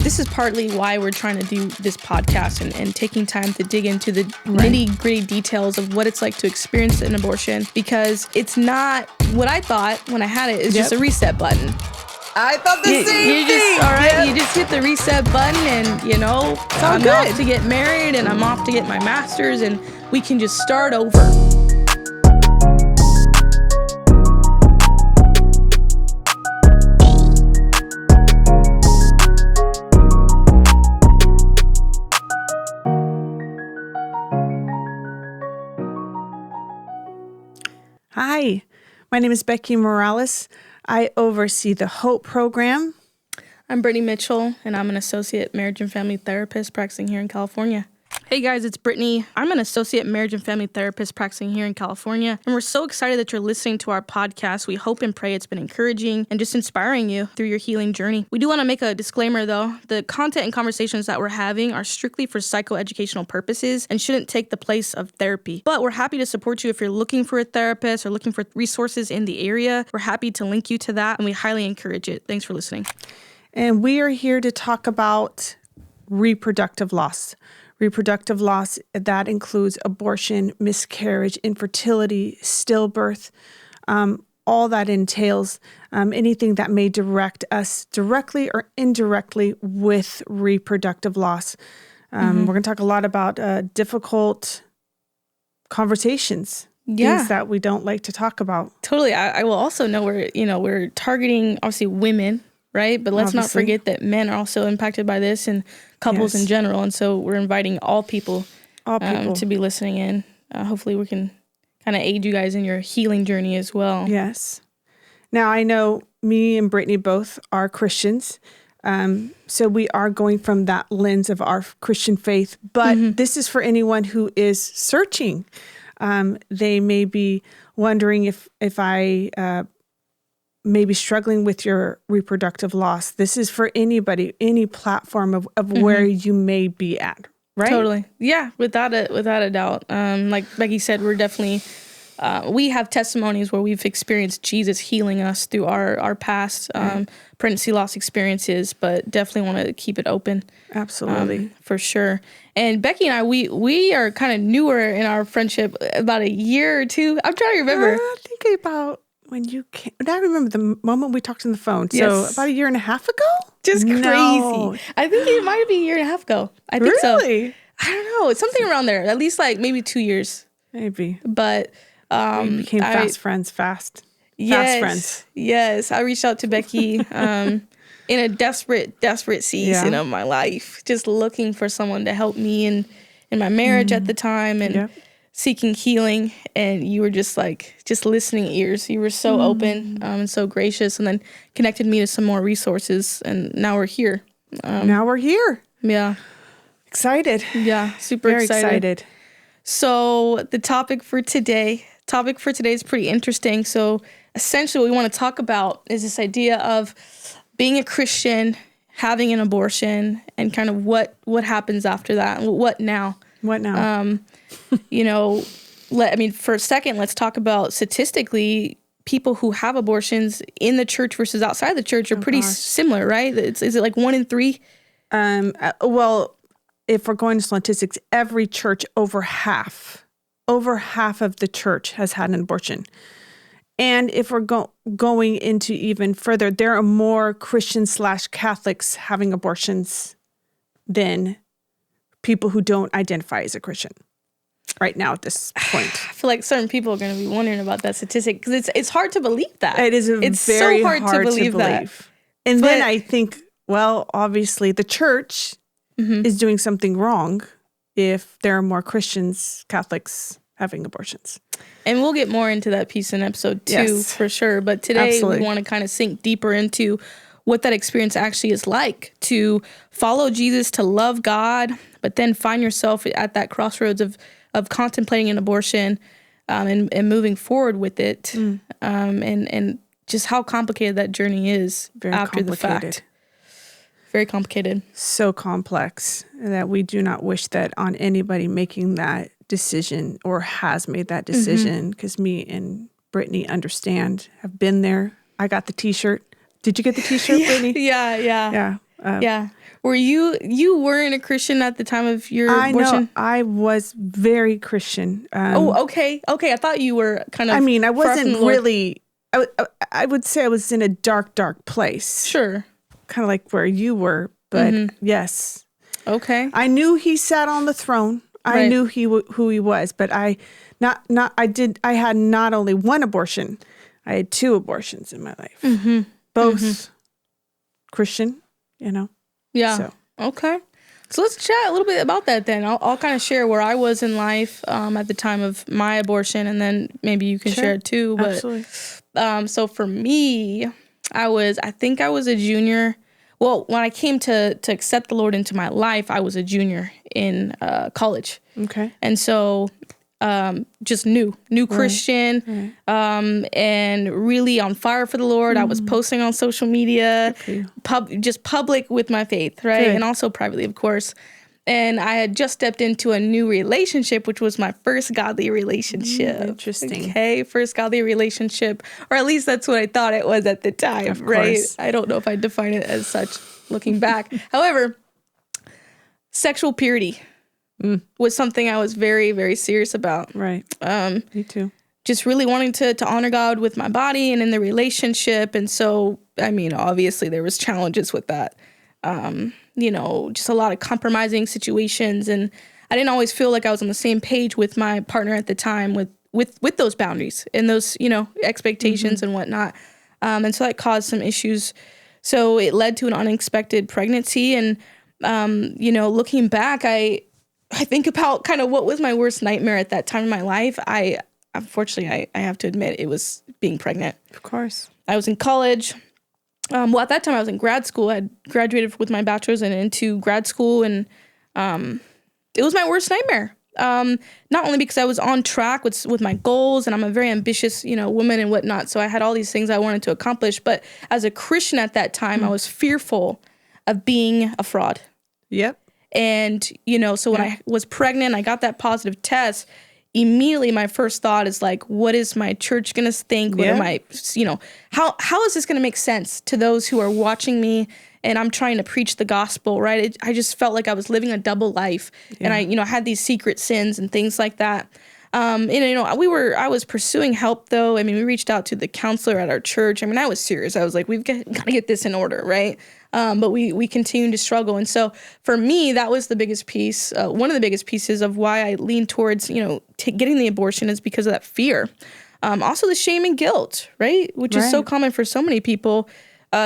This is partly why we're trying to do this podcast and taking time to dig into the nitty-gritty details of what it's like to experience an abortion, because it's not what I thought when I had it. It's just a reset button. I thought the same thing. All right, you just hit the reset button and, I'm off to get married and I'm off to get my master's and we can just start over. Hi, my name is Becky Morales. I oversee the HOPE program. I'm Brittany Mitchell, and I'm an associate marriage and family therapist practicing here in California. Hey guys, it's Brittany. I'm an associate marriage and family therapist practicing here in California, and we're so excited that you're listening to our podcast. We hope and pray it's been encouraging and just inspiring you through your healing journey. We do want to make a disclaimer though. The content and conversations that we're having are strictly for psychoeducational purposes and shouldn't take the place of therapy. But we're happy to support you if you're looking for a therapist or looking for resources in the area. We're happy to link you to that, and we highly encourage it. Thanks for listening. And we are here to talk about reproductive loss. Reproductive loss, that includes abortion, miscarriage, infertility, stillbirth, all that entails anything that may direct us directly or indirectly with reproductive loss. We're going to talk a lot about difficult conversations, things that we don't like to talk about. Totally. I will also know we're targeting obviously women, right? But let's not forget that men are also impacted by this and couples in general. And so we're inviting all people to be listening in. Hopefully we can kind of aid you guys in your healing journey as well. Yes. Now, I know me and Brittany both are Christians. So we are going from that lens of our Christian faith. But this is for anyone who is searching. They may be wondering if I maybe struggling with your reproductive loss. This is for anybody, any platform of where you may be at, right? Totally. Yeah, without a doubt. Like Becky said, we're definitely, we have testimonies where we've experienced Jesus healing us through our past pregnancy loss experiences, but definitely want to keep it open. Absolutely. For sure. And Becky and I, we are kind of newer in our friendship, about a year or two. I'm trying to remember. I think about when you came. I remember the moment we talked on the phone. So about a year and a half ago? Just crazy. I think it might be a year and a half ago. I think so. Really? I don't know. It's something around there. At least like maybe 2 years. Maybe. But we became fast friends. Fast friends. Yes. I reached out to Becky in a desperate season of my life. Just looking for someone to help me in my marriage at the time and seeking healing, and you were just listening ears. You were so open and so gracious, and then connected me to some more resources, and now we're here. Yeah. Excited. Yeah, super Very excited. So the topic for today is pretty interesting. So essentially what we want to talk about is this idea of being a Christian, having an abortion, and kind of what happens after that. What now? What now? For a second, let's talk about statistically, people who have abortions in the church versus outside the church are pretty similar, right? Is it like 1 in 3? Well, if we're going to statistics, every church over half of the church has had an abortion. And if we're going into even further, there are more Christian/Catholics having abortions than people who don't identify as a Christian right now at this point. I feel like certain people are going to be wondering about that statistic because it's hard to believe that. It's very so hard to believe that. And then I think, well, obviously the church is doing something wrong if there are more Christians, Catholics having abortions. And we'll get more into that piece in episode 2 for sure. But today we want to kind of sink deeper into what that experience actually is like to follow Jesus, to love God, but then find yourself at that crossroads of contemplating an abortion and moving forward with it, and just how complicated that journey is after the fact. Very complicated. So complex that we do not wish that on anybody making that decision or has made that decision, because me and Brittany understand, have been there. I got the t-shirt. Did you get the t-shirt, Brittany? Yeah. Were you weren't a Christian at the time of your abortion? Know. I was very Christian. Okay. I thought you were kind of. I mean, I wasn't really. I would say I was in a dark place. Sure. Kind of like where you were, but yes. Okay. I knew he sat on the throne. I knew who he was, but I had not only one abortion, I had 2 abortions in my life. Both Christian, Yeah. So. Okay. So let's chat a little bit about that then. I'll kind of share where I was in life at the time of my abortion, and then maybe you can share it too. But, absolutely. So for me, I think I was a junior. Well, when I came to accept the Lord into my life, I was a junior in college. Okay. And so just new Christian, and really on fire for the Lord. I was posting on social media, just public with my faith, right? Good. And also privately, of course. And I had just stepped into a new relationship, which was my first godly relationship. Interesting. Okay, first godly relationship, or at least that's what I thought it was at the time, right? I don't know if I define it as such looking back. However, sexual purity was something I was very, very serious about. Right. Me too. Just really wanting to honor God with my body and in the relationship. And so, I mean, obviously there was challenges with that. Just a lot of compromising situations. And I didn't always feel like I was on the same page with my partner at the time with those boundaries and those, expectations and whatnot. And so that caused some issues. So it led to an unexpected pregnancy. And, looking back, I think about kind of what was my worst nightmare at that time in my life. Unfortunately, I have to admit it was being pregnant. Of course. I was in college. At that time I was in grad school. I had graduated with my bachelor's and into grad school. And it was my worst nightmare. Not only because I was on track with my goals, and I'm a very ambitious, woman and whatnot. So I had all these things I wanted to accomplish. But as a Christian at that time, I was fearful of being a fraud. Yep. And, so when I was pregnant, I got that positive test. Immediately, my first thought is like, what is my church going to think? What am I, how is this going to make sense to those who are watching me? And I'm trying to preach the gospel, right? I just felt like I was living a double life. And I had these secret sins and things like that. I was pursuing help though. I mean, we reached out to the counselor at our church. I mean, I was serious. I was like, we've got to get this in order, right? But we continued to struggle. And so for me, that was the biggest piece. One of the biggest pieces of why I leaned towards, getting the abortion is because of that fear. Also the shame and guilt, right? Which is so common for so many people,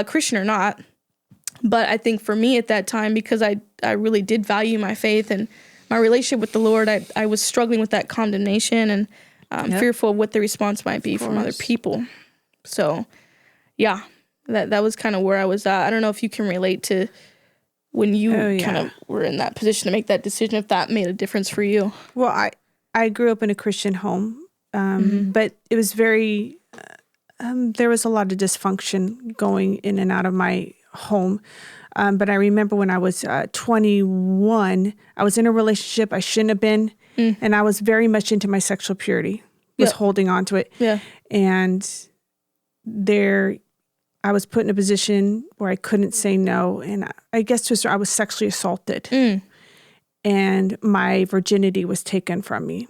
Christian or not. But I think for me at that time, because I really did value my faith and my relationship with the Lord, I was struggling with that condemnation and fearful of what the response might be from other people. So, yeah, that was kind of where I was at. I don't know if you can relate to when you kind of were in that position to make that decision, if that made a difference for you. Well, I grew up in a Christian home, but it was very, there was a lot of dysfunction going in and out of my home. But I remember when I was 21, I was in a relationship I shouldn't have been, and I was very much into my sexual purity, was holding on to it. Yeah. And I was put in a position where I couldn't say no. And I guess I was sexually assaulted. And my virginity was taken from me.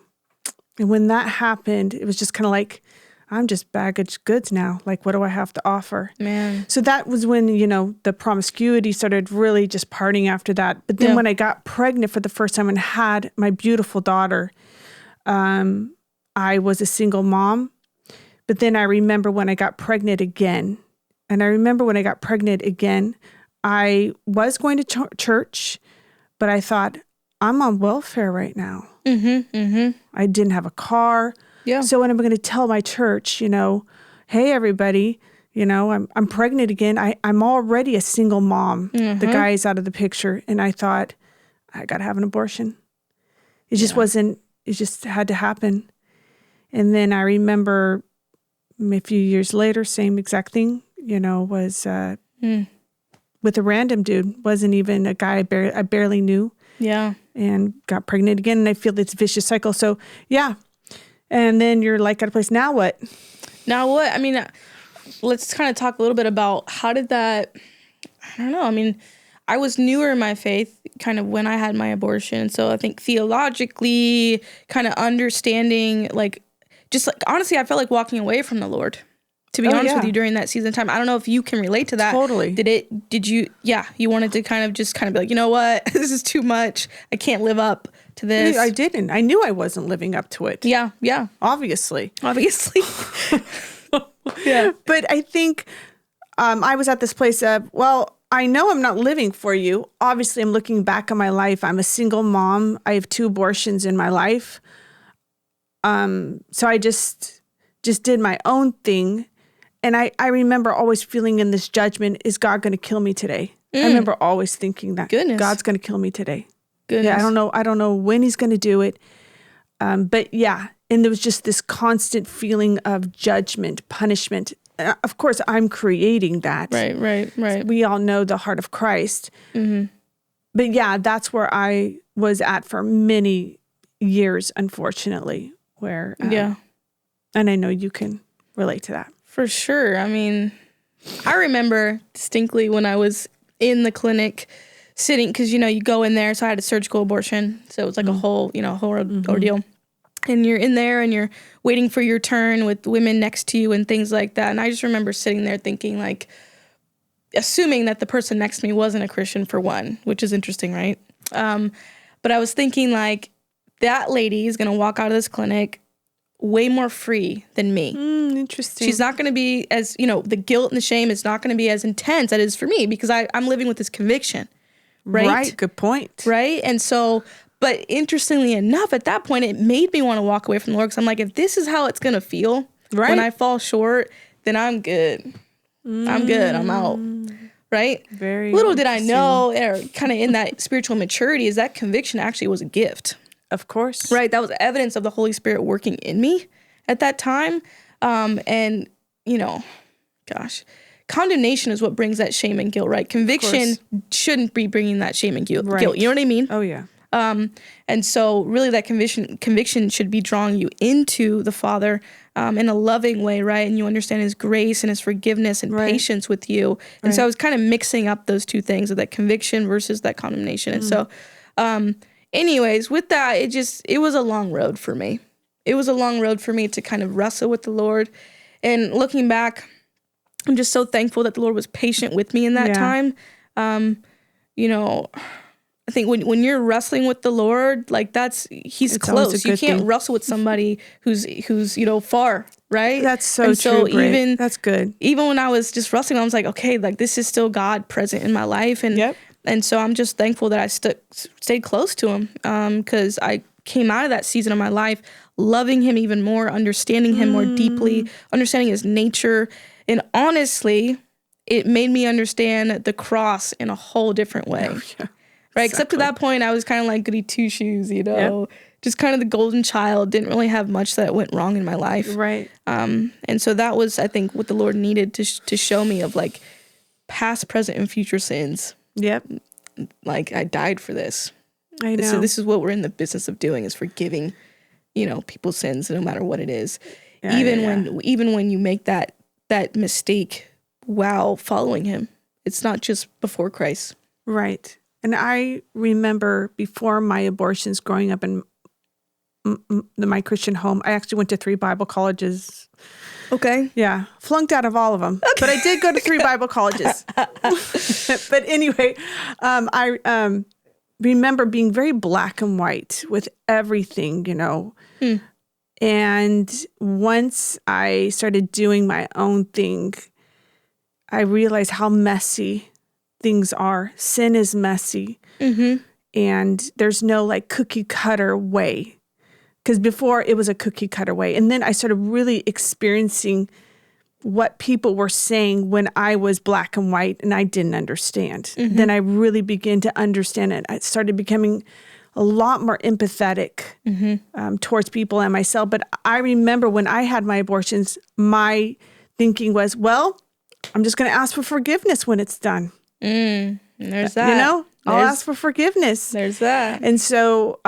And when that happened, it was just kind of like, I'm just baggage goods now. Like, what do I have to offer? Man. So that was when, the promiscuity started really just partying after that. But then when I got pregnant for the first time and had my beautiful daughter, I was a single mom. But then I remember when I got pregnant again. And I remember when I got pregnant again, I was going to church, but I thought, I'm on welfare right now. I didn't have a car. Yeah. So when I'm going to tell my church, hey, everybody, I'm pregnant again. I'm already a single mom. The guy's out of the picture. And I thought, I got to have an abortion. It just wasn't, it just had to happen. And then I remember a few years later, same exact thing, was with a random dude. Wasn't even a guy I barely knew. Yeah. And got pregnant again. And I feel this vicious cycle. So, yeah. And then you're like at a place, now what? Now what? I mean, let's kind of talk a little bit about how did that, I don't know. I mean, I was newer in my faith kind of when I had my abortion. So I think theologically kind of understanding, like, just like, honestly, I felt like walking away from the Lord, to be honest with you, during that season of time. I don't know if you can relate to that. Totally. You wanted to kind of be like, you know what, this is too much. I can't live up to this. I didn't. I knew I wasn't living up to it. Yeah. Obviously. Yeah. But I think I was at this place of, well, I know I'm not living for you. Obviously, I'm looking back on my life. I'm a single mom. I have 2 abortions in my life. So I just did my own thing. And I remember always feeling in this judgment, is God going to kill me today? I remember always thinking that. Goodness. God's going to kill me today. Goodness. Yeah, I don't know when he's going to do it. But yeah, and there was just this constant feeling of judgment, punishment. Of course, I'm creating that. Right. We all know the heart of Christ. Mm-hmm. But yeah, that's where I was at for many years, unfortunately, where, and I know you can relate to that. For sure. I mean, I remember distinctly when I was in the clinic sitting, because, you go in there. So I had a surgical abortion. So it was like a whole ordeal. And you're in there and you're waiting for your turn with women next to you and things like that. And I just remember sitting there thinking, like, assuming that the person next to me wasn't a Christian, for one, which is interesting, right? But I was thinking, like, that lady is going to walk out of this clinic way more free than me. Interesting. She's not going to be as, the guilt and the shame is not going to be as intense as it is for me, because I'm living with this conviction, right? Right, good point. Right? And so, but interestingly enough, at that point, it made me want to walk away from the Lord, because I'm like, if this is how it's going to feel when I fall short, then I'm good. I'm good. I'm out. Right? Very little did I know, or kind of in that spiritual maturity, is that conviction actually was a gift. Of course. Right. That was evidence of the Holy Spirit working in me at that time. And, condemnation is what brings that shame and guilt, right? Conviction shouldn't be bringing that shame and guilt. You know what I mean? Oh, yeah. And so really that conviction should be drawing you into the Father in a loving way, right? And you understand his grace and his forgiveness and patience with you. And so I was kind of mixing up those two things, of that conviction versus that condemnation. And so anyways, with that, it was a long road for me. It was a long road for me to kind of wrestle with the Lord. And looking back, I'm just so thankful that the Lord was patient with me in that time. I think when you're wrestling with the Lord, like he's close. You can't wrestle with somebody who's far, right? That's so true. Britt. That's good. Even when I was just wrestling, I was like, okay, like this is still God present in my life. And so I'm just thankful that I stayed close to him, because I came out of that season of my life loving him even more, understanding him more deeply, understanding his nature. And honestly, it made me understand the cross in a whole different way. Oh, yeah. Right? Exactly. Except to that point, I was kind of like goody two-shoes, just kind of the golden child, didn't really have much that went wrong in my life. Right. And so that was, I think, what the Lord needed to show me of, like, past, present, and future sins. Yep. Like, I died for this. I know. So this is what we're in the business of doing, is forgiving, people's sins, no matter what it is. Yeah, even when you make that mistake while following him. It's not just before Christ. Right. And I remember before my abortions, growing up in my Christian home, I actually went to 3 Bible colleges. Okay. Yeah. Flunked out of all of them. Okay. But I did go to 3 Bible colleges. But anyway, I remember being very black and white with everything, And once I started doing my own thing, I realized how messy things are. Sin is messy. Mm-hmm. And there's no like cookie cutter way. Because before it was a cookie cutter way. And then I started really experiencing what people were saying when I was black and white and I didn't understand. Mm-hmm. Then I really began to understand it. I started becoming a lot more empathetic towards people and myself. But I remember when I had my abortions, my thinking was, well, I'm just going to ask for forgiveness when it's done. There's that. I'll ask for forgiveness. There's that. And so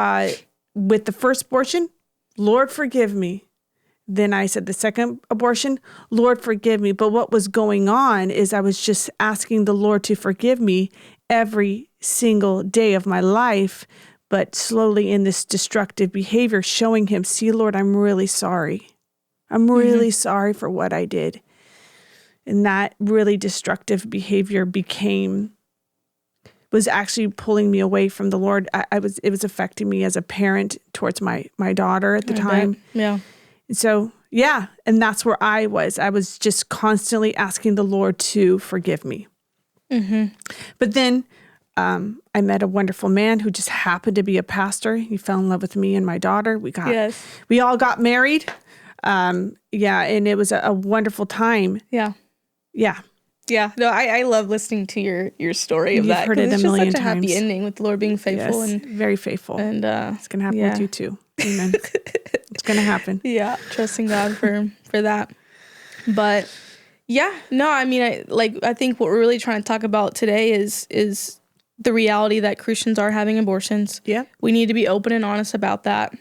with the first abortion, Lord, forgive me. Then I said the second abortion, Lord, forgive me. But what was going on is I was just asking the Lord to forgive me. every single day of my life, but slowly in this destructive behavior, showing him, see, Lord, I'm really sorry. I'm really sorry for what I did. And that really destructive behavior was actually pulling me away from the Lord. It was affecting me as a parent towards my daughter at the time. Bet. Yeah. And so, yeah. And that's where I was. I was just constantly asking the Lord to forgive me. But then I met a wonderful man who just happened to be a pastor. He fell in love with me and my daughter. We all got married. And it was a wonderful time. Yeah. Yeah. Yeah. No, I love listening to your story of You've that. heard it a million such a happy times. ending with the Lord being faithful. Yes, and very faithful. And it's going to happen with you too. Amen. It's going to happen. Yeah. Trusting God for that. But yeah, no, I mean, I think what we're really trying to talk about today is the reality that Christians are having abortions. Yeah. We need to be open and honest about that.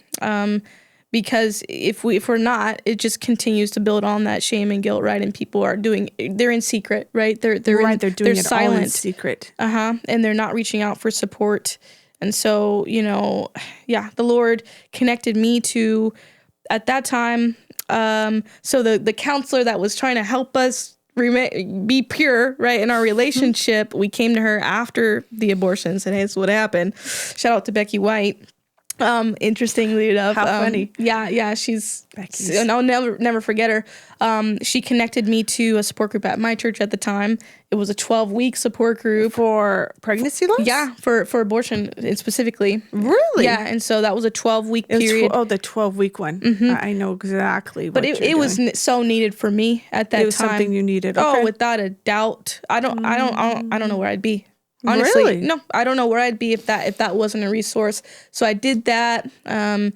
Because if we're not, it just continues to build on that shame and guilt, right? And people they're in secret, right? They're doing it silent. All in secret. And they're not reaching out for support. And so, the Lord connected me to, at that time, so the counselor that was trying to help us be pure, right, in our relationship, we came to her after the abortion and said, hey, this is what happened. Shout out to Becky White. Interestingly enough, how funny. She's Becky's. And I'll never forget her. She connected me to a support group at my church at the time. It was a 12-week support group for pregnancy loss. Yeah, for abortion specifically. Really? Yeah, and so that was a 12-week period. The 12-week one. I know exactly. But it was so needed for me at that time. It was something you needed. Okay. Oh, without a doubt. I don't know where I'd be. Honestly, really? No, I don't know where I'd be if that wasn't a resource. So I did that, but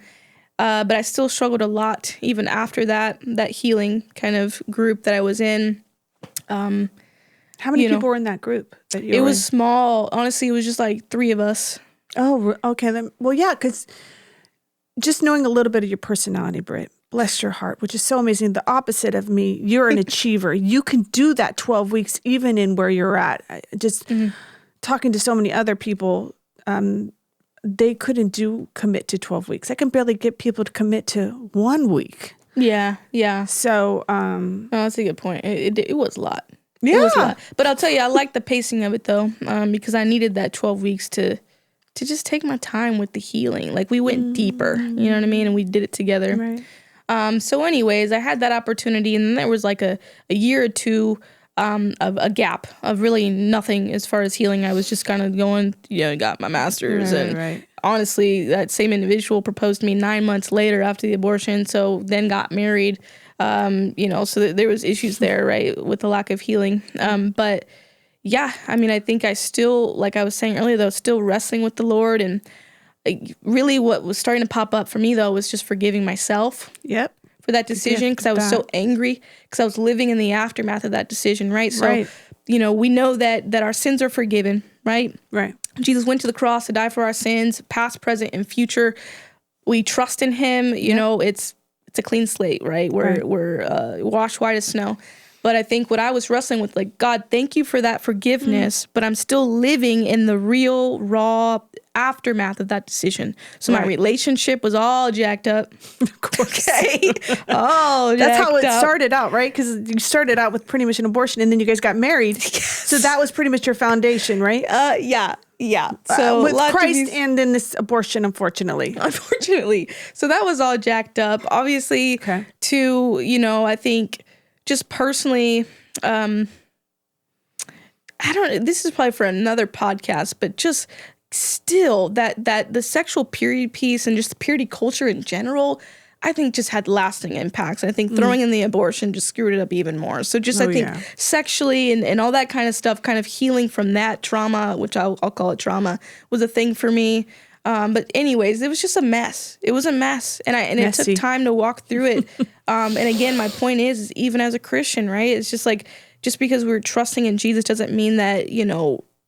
I still struggled a lot even after that healing kind of group that I was in. How many people were in that group? It was small. Honestly, it was just like 3 of us. Oh, okay. Then, well, yeah, because just knowing a little bit of your personality, Britt, bless your heart, which is so amazing. The opposite of me, you're an achiever. You can do that 12 weeks even in where you're at. Talking to so many other people, they couldn't commit to 12 weeks. I can barely get people to commit to 1 week. Yeah. So, that's a good point. It was a lot. Yeah. It was a lot. But I'll tell you, I like the pacing of it though, because I needed that 12 weeks to just take my time with the healing. Like we went deeper, you know what I mean? And we did it together. Right. So anyways, I had that opportunity, and then there was like a year or two of a gap of really nothing as far as healing. I was just kind of going, got my master's. Honestly, that same individual proposed to me 9 months later after the abortion. So then got married, so there was issues there, right, with the lack of healing. But yeah, I mean, I think I still, like I was saying earlier, though, still wrestling with the Lord. And really what was starting to pop up for me, though, was just forgiving myself. Yep. For that decision, because I was so angry, because I was living in the aftermath of that decision, right? So, we know that our sins are forgiven, right? Right. Jesus went to the cross to die for our sins, past, present, and future. We trust in him. You know, it's a clean slate, right? We're washed white as snow. But I think what I was wrestling with, like, God, thank you for that forgiveness, but I'm still living in the real, raw aftermath of that decision. So my relationship was all jacked up. Of course. Okay. Oh, that's how it started out, right? Because you started out with pretty much an abortion, and then you guys got married. Yes. So that was pretty much your foundation, right? Yeah. So with Christ and then this abortion, unfortunately. So that was all jacked up. Obviously, to, I think just personally, I don't know, this is probably for another podcast, but just still that the sexual purity piece and just the purity culture in general, I think just had lasting impacts. I think throwing in the abortion just screwed it up even more. So just, I think sexually and all that kind of stuff, kind of healing from that trauma, which I'll call it trauma, was a thing for me. But anyways, it was just a mess. It was a mess. And it took time to walk through it. And again, my point is even as a Christian, right? It's just like, just because we're trusting in Jesus doesn't mean that,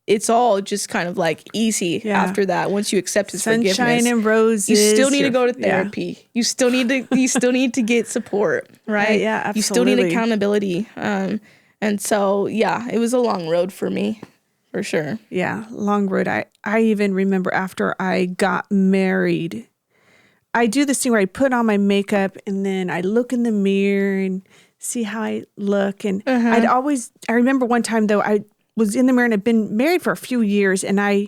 it's all just kind of like easy after that. Once you accept his forgiveness, sunshine and roses. You still need to go to therapy. Yeah. You still need to get support, right? Yeah, absolutely. You still need accountability. And so, it was a long road for me. For sure. Yeah, long road. I even remember after I got married, I do this thing where I put on my makeup and then I look in the mirror and see how I look. And I remember one time though, I was in the mirror and I'd been married for a few years and I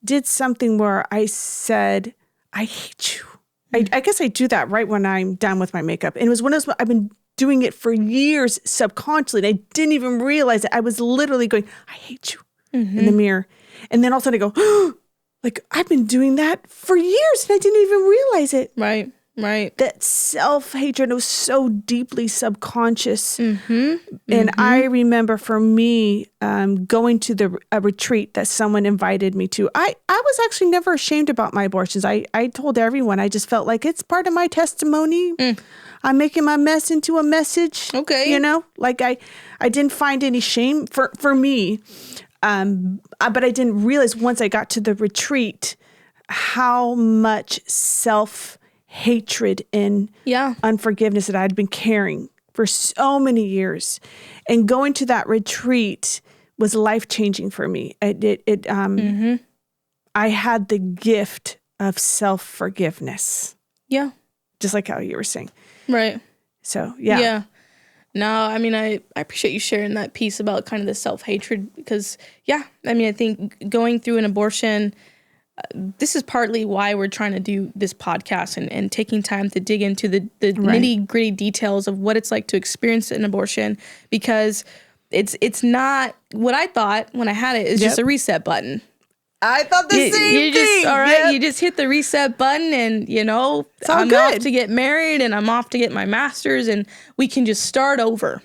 did something where I said, I hate you. I guess I do that right when I'm done with my makeup. And it was one of those, I've been doing it for years subconsciously. And I didn't even realize it. I was literally going, I hate you in the mirror. And then all of a sudden I go, oh, like I've been doing that for years and I didn't even realize it. Right. That self-hatred was so deeply subconscious. And I remember for me going to a retreat that someone invited me to. I was actually never ashamed about my abortions. I told everyone. I just felt like it's part of my testimony. I'm making my mess into a message. Okay. You know, like I didn't find any shame for me. But I didn't realize once I got to the retreat how much self-hatred and unforgiveness that I'd been carrying for so many years. And going to that retreat was life-changing for me. I had the gift of self-forgiveness. Yeah. Just like how you were saying. Right. So, yeah. Yeah. No, I mean, I appreciate you sharing that piece about kind of the self-hatred because, I mean, I think going through an abortion, this is partly why we're trying to do this podcast and taking time to dig into the nitty-gritty details of what it's like to experience an abortion because it's not what I thought when I had it is just a reset button. I thought the same thing. All right, you just hit the reset button and, I'm off to get married and I'm off to get my master's and we can just start over.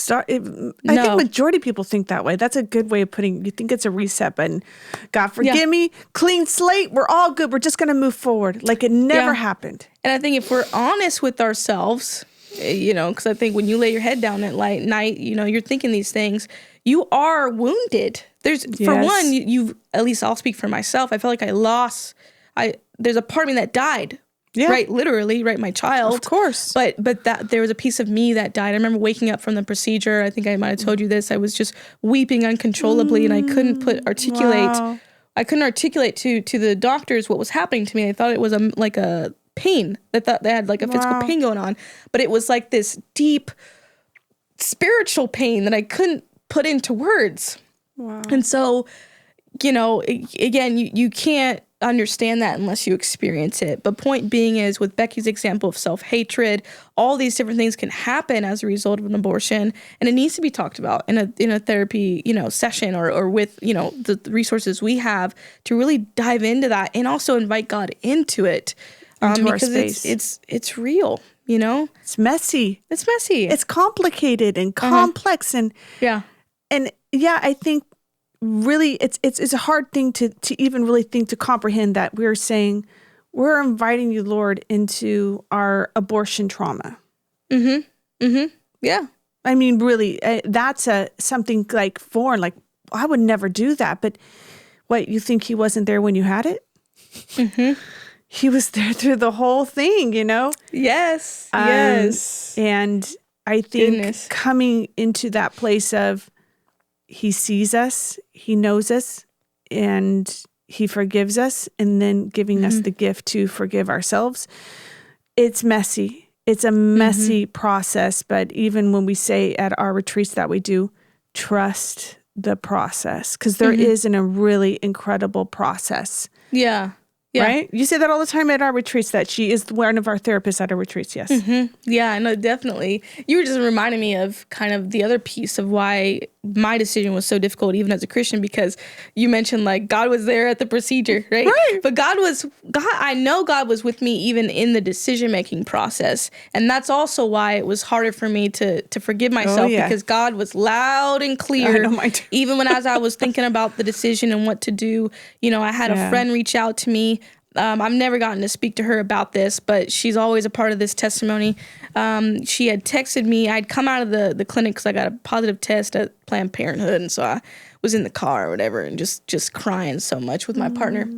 I think majority of people think that way. That's a good way of putting it. You think it's a reset button. God forgive me, clean slate, we're all good. We're just going to move forward like it never happened. And I think if we're honest with ourselves, because I think when you lay your head down at night, you're thinking these things, you are wounded. For one, you at least I'll speak for myself. I felt like there's a part of me that died. Yeah. Right, literally, right, my child. Of course. But that there was a piece of me that died. I remember waking up from the procedure. I think I might have told you this. I was just weeping uncontrollably and I couldn't articulate. Wow. I couldn't articulate to the doctors what was happening to me. I thought it was like a pain. I thought they had like a physical pain going on. But it was like this deep spiritual pain that I couldn't put into words. Wow. And so, again, you can't understand that unless you experience it. But point being is with Becky's example of self-hatred, all these different things can happen as a result of an abortion. And it needs to be talked about in a therapy, session or with, the resources we have to really dive into that and also invite God into it. Into because our space. It's real, It's messy. It's complicated and complex and I think really it's a hard thing to even really think to comprehend that we're saying we're inviting you, Lord, into our abortion trauma. Yeah. I mean, really, that's something like foreign. Like I would never do that. But what, you think he wasn't there when you had it? He was there through the whole thing, Yes. Yes. And I think coming into that place of he sees us, he knows us, and he forgives us, and then giving us the gift to forgive ourselves. It's messy. It's a messy process, but even when we say at our retreats that we do, trust the process, because there is a really incredible process. Yeah. Right? You say that all the time at our retreats, that she is one of our therapists at our retreats, yes. Yeah, no, definitely. You were just reminding me of kind of the other piece of why my decision was so difficult, even as a Christian, because you mentioned like God was there at the procedure, right? Right. But I know God was with me even in the decision-making process. And that's also why it was harder for me to forgive myself because God was loud and clear. Even as I was thinking about the decision and what to do, I had a friend reach out to me. I've never gotten to speak to her about this, but she's always a part of this testimony. She had texted me. I'd come out of the clinic because I got a positive test at Planned Parenthood, and so I was in the car or whatever and just crying so much with my partner.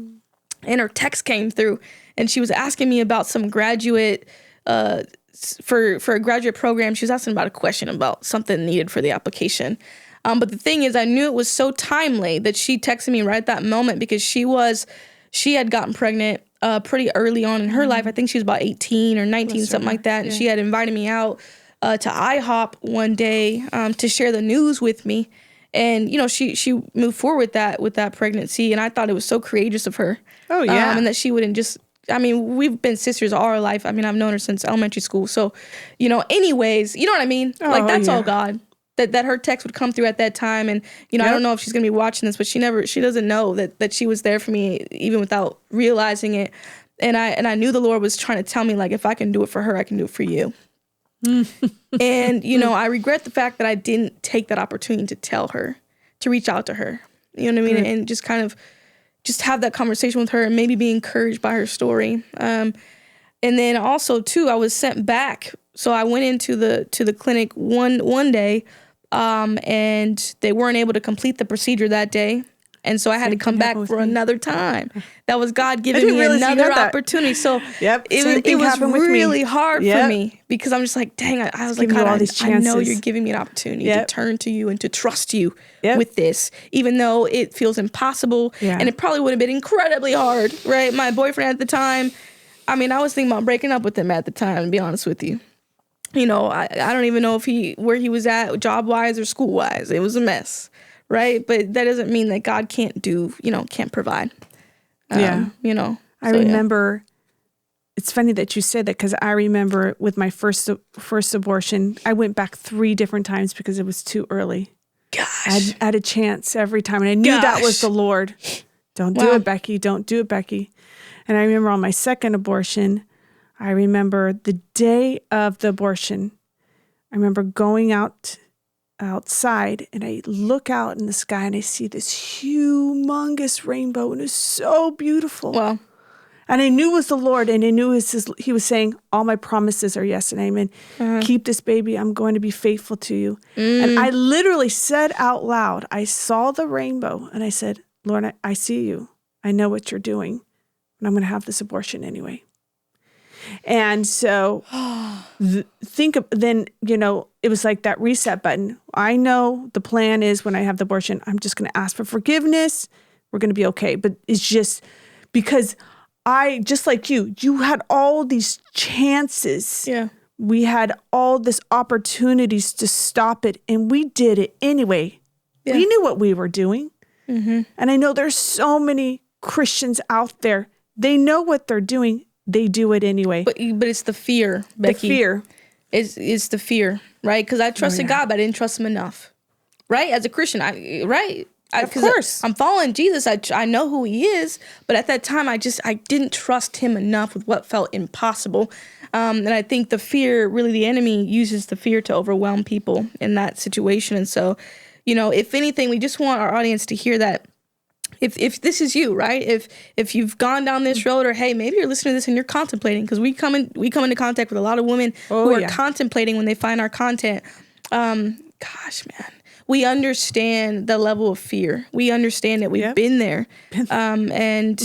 And her text came through, and she was asking me about some graduate for a graduate program. She was asking about a question about something needed for the application. But the thing is, I knew it was so timely that she texted me right at that moment, because she had gotten pregnant pretty early on in her life. I think she was about 18 or 19, something like that. And she had invited me out to IHOP one day to share the news with me. And, you know, she moved forward with that pregnancy. And I thought it was so courageous of her. Oh, yeah. And that she wouldn't just, I mean, we've been sisters all our life. I mean, I've known her since elementary school. So, you know, anyways, you know what I mean? Like, that's all God. That her text would come through at that time. And, you know, I don't know if she's going to be watching this, but she doesn't know that she was there for me even without realizing it. And I knew the Lord was trying to tell me, like, if I can do it for her, I can do it for you. And, you know, I regret the fact that I didn't take that opportunity to tell her, to reach out to her, you know what I mean? And just kind of just have that conversation with her and maybe be encouraged by her story. And then also too, I was sent back. So I went into the clinic one day, and they weren't able to complete the procedure that day. And so I had to come back for another time. That was God giving me another opportunity. So it was really hard for me, because I'm just like, dang, I was like, God, I know you're giving me an opportunity to turn to you and to trust you with this, even though it feels impossible. And it probably would have been incredibly hard, right? My boyfriend at the time, I mean, I was thinking about breaking up with him at the time, to be honest with you. You know, I don't even know where he was at job-wise or school-wise. It was a mess. Right. But that doesn't mean that God can't provide. You know, I remember, it's funny that you said that, because I remember with my first abortion, I went back 3 different times because it was too early. Gosh. I had a chance every time. And I knew that was the Lord. Don't do it, Becky. Don't do it, Becky. And I remember on my second abortion, I remember the day of the abortion, I remember going outside, and I look out in the sky and I see this humongous rainbow, and it's so beautiful. Wow. And I knew it was the Lord, and I knew he was saying, all my promises are yes and amen. Keep this baby. I'm going to be faithful to you. And I literally said out loud, I saw the rainbow, and I said, Lord, I see you. I know what you're doing, and I'm going to have this abortion anyway. And so then, you know, it was like that reset button. I know the plan is, when I have the abortion, I'm just going to ask for forgiveness. We're going to be okay. But it's just because just like you had all these chances. Yeah. We had all these opportunities to stop it, and we did it anyway. Yeah. We knew what we were doing. And I know there's so many Christians out there. They know what they're doing. They do it anyway. But it's the fear, Becky. The fear. It's the fear, right? Because I trusted God, but I didn't trust him enough, right? As a Christian, of course. I'm following Jesus. I know who he is, but at that time, I didn't trust him enough with what felt impossible. And I think the fear, really the enemy uses the fear to overwhelm people in that situation. And so, you know, if anything, we just want our audience to hear that if this is you, right? If you've gone down this road, or hey, maybe you're listening to this and you're contemplating, because we come into contact with a lot of women who are contemplating when they find our content. Gosh, man, we understand the level of fear. We understand that we've been there. And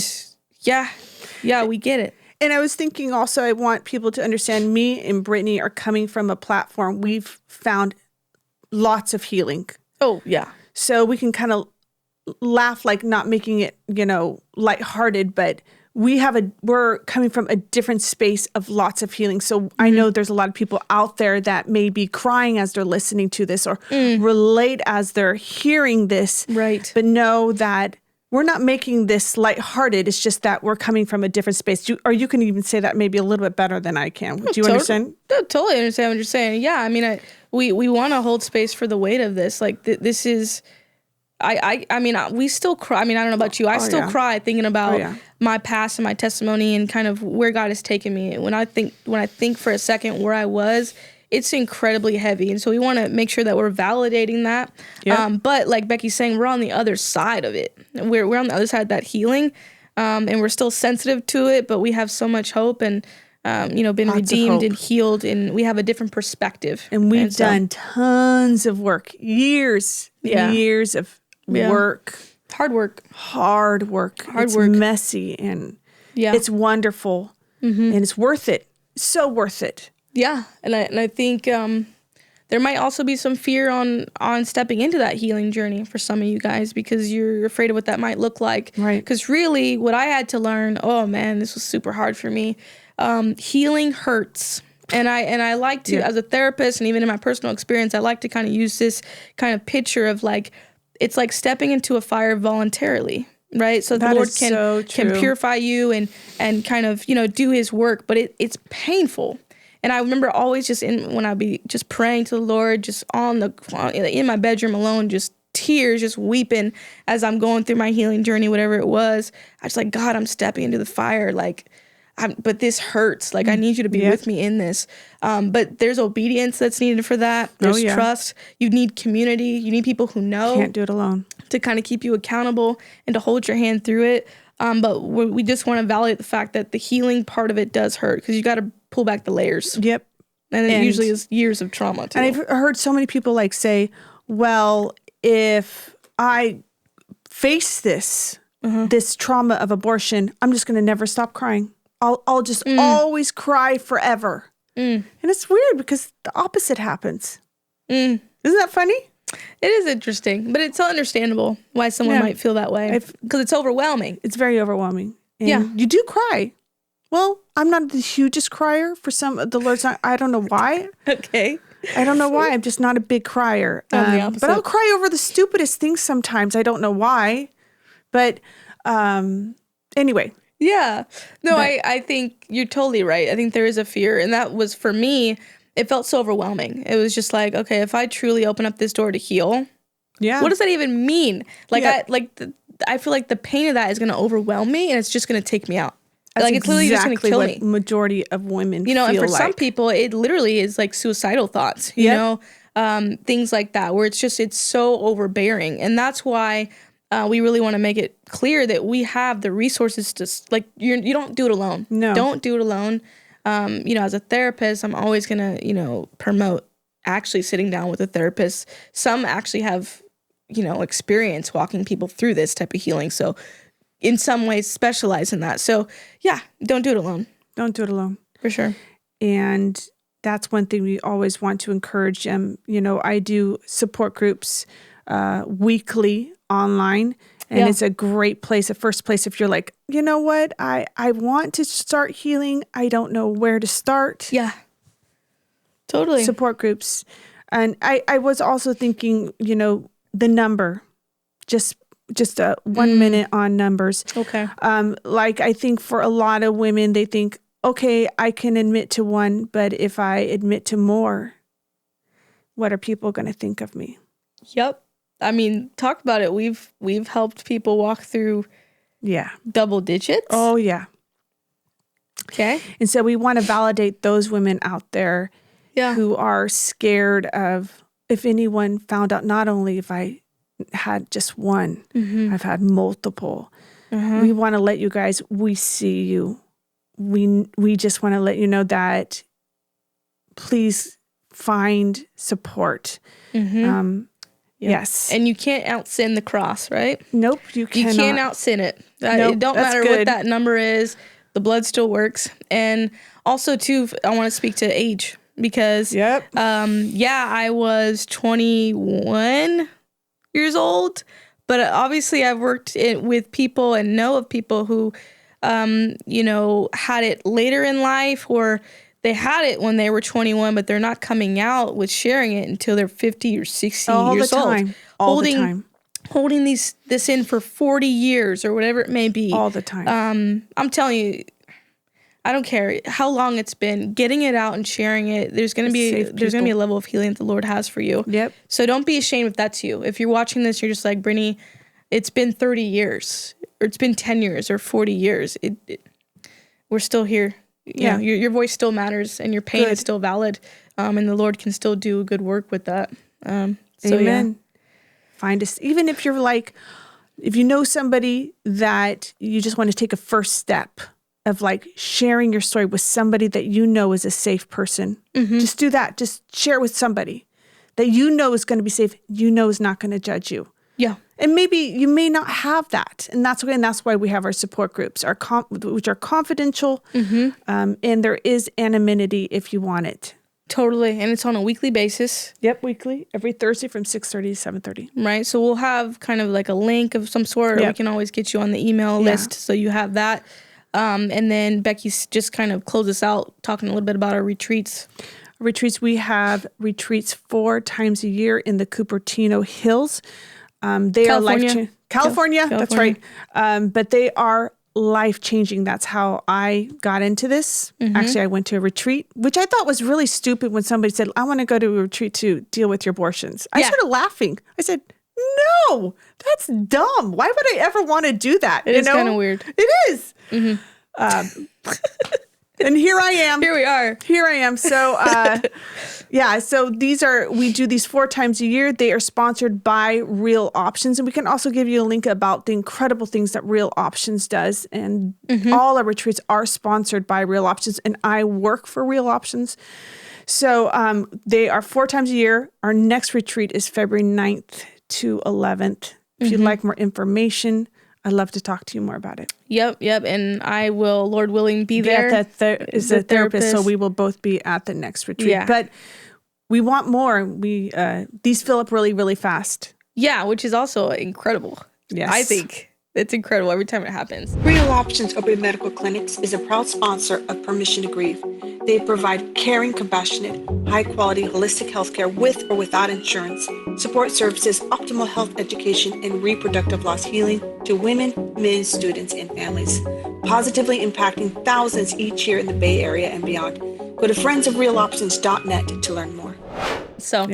we get it. And I was thinking also, I want people to understand, me and Brittany are coming from a platform. We've found lots of healing. Oh, yeah. So we can kind of laugh, like not making it, you know, lighthearted, but we're coming from a different space of lots of healing. So I know there's a lot of people out there that may be crying as they're listening to this, or relate as they're hearing this. Right. But know that we're not making this lighthearted. It's just that we're coming from a different space. Or you can even say that maybe a little bit better than I can. Do you understand? I totally understand what you're saying. Yeah, I mean, we want to hold space for the weight of this. Like, this is... I mean, we still cry. I mean, I don't know about you. I still cry thinking about my past and my testimony and kind of where God has taken me. When I think for a second where I was, it's incredibly heavy. And so we want to make sure that we're validating that. Yep. But like Becky's saying, we're on the other side of it. We're on the other side of that healing, and we're still sensitive to it, but we have so much hope and, been Lots redeemed and healed, and we have a different perspective. And we've done tons of work, years of work. Hard work. It's messy, and it's wonderful, and it's worth it. So worth it. Yeah. And I think there's there might also be some fear on stepping into that healing journey for some of you guys because you're afraid of what that might look like. Right. Because really what I had to learn, oh man, this was super hard for me. Healing hurts. And I like to, as a therapist and even in my personal experience, I like to kind of use this kind of picture of like, it's like stepping into a fire voluntarily, right? So the Lord can purify you and kind of, do his work, but it's painful. And I remember always when I'd be just praying to the Lord, just in my bedroom alone, just tears, just weeping as I'm going through my healing journey, whatever it was. I was like, God, I'm stepping into the fire. Like, but this hurts. Like, I need you to be with me in this. But there's obedience that's needed for that. There's trust. You need community. You need people who know. Can't do it alone. To kind of keep you accountable and to hold your hand through it. But we just want to validate the fact that the healing part of it does hurt because you got to pull back the layers. Yep. And it usually is years of trauma too. And I've heard so many people like say, well, if I face this trauma of abortion, I'm just going to never stop crying. I'll just always cry forever. And it's weird because the opposite happens. Isn't that funny? It is interesting, but it's so understandable why someone might feel that way because it's overwhelming. It's very overwhelming. And you do cry. Well, I'm not the hugest crier for some of the Lord's not. I don't know why. Okay. I don't know why. I'm just not a big crier. I'm the opposite. But I'll cry over the stupidest things sometimes. I don't know why. But anyway. Yeah. No, I think you're totally right. I think there is a fear. And that was, for me, it felt so overwhelming. It was just like, okay, if I truly open up this door to heal, what does that even mean? Like, I feel like the pain of that is going to overwhelm me and it's just going to take me out. That's like, it's literally just going to kill me. Majority of women feel and for like. some people, it literally is like suicidal thoughts, you know, things like that, where it's so overbearing. And that's why we really want to make it clear that we have the resources to, like, you don't do it alone. No. Don't do it alone. As a therapist, I'm always going to, promote actually sitting down with a therapist. Some actually have, experience walking people through this type of healing. So in some ways specialize in that. So yeah, don't do it alone. Don't do it alone. For sure. And that's one thing we always want to encourage them. I do support groups weekly online. And it's a great place, a first place if you're like, you know what, I want to start healing. I don't know where to start. Yeah, totally. Support groups. And I was also thinking, the number, just 1 minute on numbers. Okay. I think for a lot of women, they think, okay, I can admit to one, but if I admit to more, what are people going to think of me? Yep. I mean, talk about it. We've helped people walk through double digits. Oh, yeah. Okay. And so we want to validate those women out there who are scared of, if anyone found out, not only if I had just one, I've had multiple. We want to let you guys, we see you. We just want to let you know that please find support. Yes. And you can't out-sin the cross, right? Nope, you cannot. You can't out-sin it. Nope, it don't matter what that number is. The blood still works. And also, too, I want to speak to age because, I was 21 years old, but obviously I've worked with people and know of people who, had it later in life or they had it when they were 21, but they're not coming out with sharing it until they're 50 or 60 years old. All the time. Holding this in for 40 years or whatever it may be. All the time. I'm telling you, I don't care how long it's been. Getting it out and sharing it, there's gonna be a level of healing that the Lord has for you. Yep. So don't be ashamed if that's you. If you're watching this, you're just like, Brittany, it's been 30 years, or it's been 10 years, or 40 years. We're still here. Yeah, your voice still matters, and your pain is still valid, and the Lord can still do good work with that. Amen. Yeah. Find us, even if you're like, if you know somebody that you just want to take a first step of like sharing your story with somebody that you know is a safe person. Just do that. Just share it with somebody that you know is going to be safe. You know is not going to judge you. Yeah. And maybe you may not have that. And that's okay. And that's why we have our support groups, which are confidential. And there is anonymity if you want it. Totally. And it's on a weekly basis. Yep, weekly, every Thursday from 6:30 to 7:30. Right. So we'll have kind of like a link of some sort, or we can always get you on the email list so you have that. And then Becky's just kind of close us out talking a little bit about our retreats. We have retreats 4 times a year in the Cupertino Hills. They are life-changing. California, that's right. But they are life-changing. That's how I got into this. Actually, I went to a retreat, which I thought was really stupid when somebody said, I want to go to a retreat to deal with your abortions. I started laughing. I said, no, that's dumb. Why would I ever want to do that? It is kind of weird. It is. And here I am. Here we are. Here I am. So, so we do these 4 times a year. They are sponsored by Real Options. And we can also give you a link about the incredible things that Real Options does. And all our retreats are sponsored by Real Options. And I work for Real Options. So they are 4 times a year. Our next retreat is February 9th to 11th. If you'd like more information, I'd love to talk to you more about it. Yep. And I will, Lord willing, be there. Is a therapist, so we will both be at the next retreat. Yeah. But we want more. These fill up really, really fast. Yeah, which is also incredible. Yes. I think it's incredible every time it happens. Real Options Open Medical Clinics is a proud sponsor of Permission to Grieve. They provide caring, compassionate, high-quality, holistic healthcare with or without insurance, support services, optimal health education, and reproductive loss healing to women, men, students, and families, positively impacting thousands each year in the Bay Area and beyond. Go to friendsofrealoptions.net to learn more. So,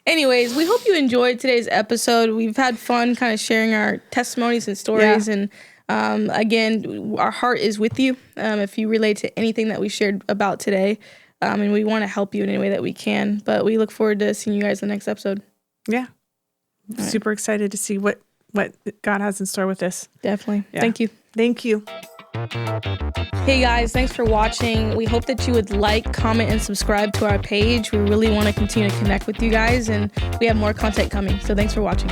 anyways, we hope you enjoyed today's episode. We've had fun kind of sharing our testimonies and stories. And again, our heart is with you if you relate to anything that we shared about today. And we want to help you in any way that we can. But we look forward to seeing you guys in the next episode. Yeah. Super excited to see what God has in store with this. Definitely. Yeah. Thank you. Thank you. Hey guys, thanks for watching. We hope that you would like, comment, and subscribe to our page. We really want to continue to connect with you guys, and we have more content coming. So thanks for watching.